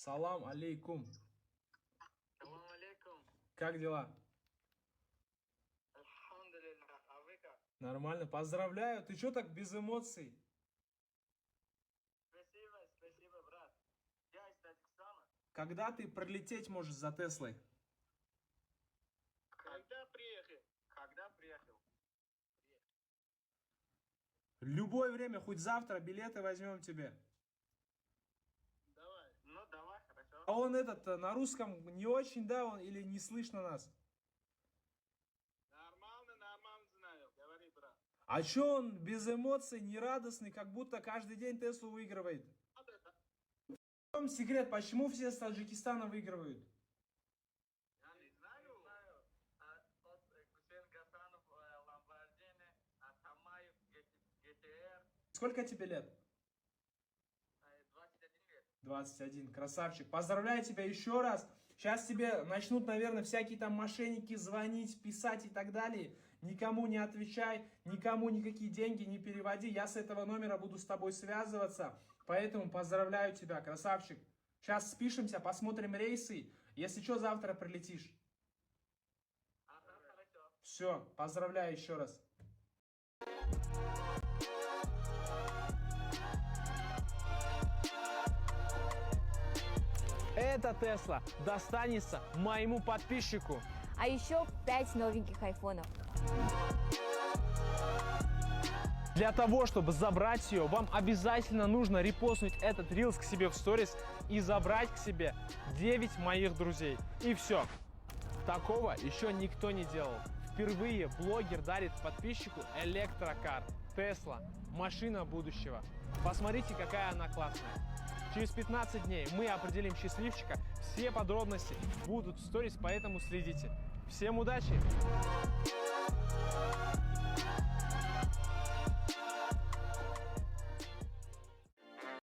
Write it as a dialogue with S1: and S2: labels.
S1: Салам алейкум.
S2: Салам алейкум.
S1: Как дела?
S2: Альхамдулилля. А вы как?
S1: Нормально, поздравляю. Ты что так без эмоций?
S2: Спасибо, брат. Я из Таджикистана.
S1: Когда ты пролететь можешь за Теслой?
S2: Когда приехал?
S1: Любое время, хоть завтра билеты возьмем тебе.
S2: Давай. Ну, давай, хорошо.
S1: А он на русском не очень, да, он или не слышно нас?
S2: Нормально знаю. Говори, брат.
S1: А чё он без эмоций, нерадостный, как будто каждый день Теслу выигрывает? В чем секрет, почему все с Таджикистана выигрывают?
S2: Я не знаю. От Гусейн Гасанов Lamborghini, от Хамаев GTR.
S1: Сколько тебе лет?
S2: 21 лет.
S1: 21, красавчик. Поздравляю тебя еще раз. Сейчас тебе начнут, наверное, всякие там мошенники звонить, писать и так далее. Никому не отвечай, никому никакие деньги не переводи. Я с этого номера буду с тобой связываться. Поэтому поздравляю тебя, красавчик. Сейчас спишемся, посмотрим рейсы. Если что, завтра прилетишь.
S2: Ага, хорошо.
S1: Все, поздравляю еще раз. Эта Тесла достанется моему подписчику.
S3: А еще 5 новеньких айфонов.
S1: Для того, чтобы забрать ее, вам обязательно нужно репостнуть этот рилс к себе в сторис и забрать к себе 9 моих друзей. И все. Такого еще никто не делал. Впервые блогер дарит подписчику электрокар. Тесла. Машина будущего. Посмотрите, какая она классная. Через 15 дней мы определим счастливчика. Все подробности будут в сторис, поэтому следите. Всем удачи!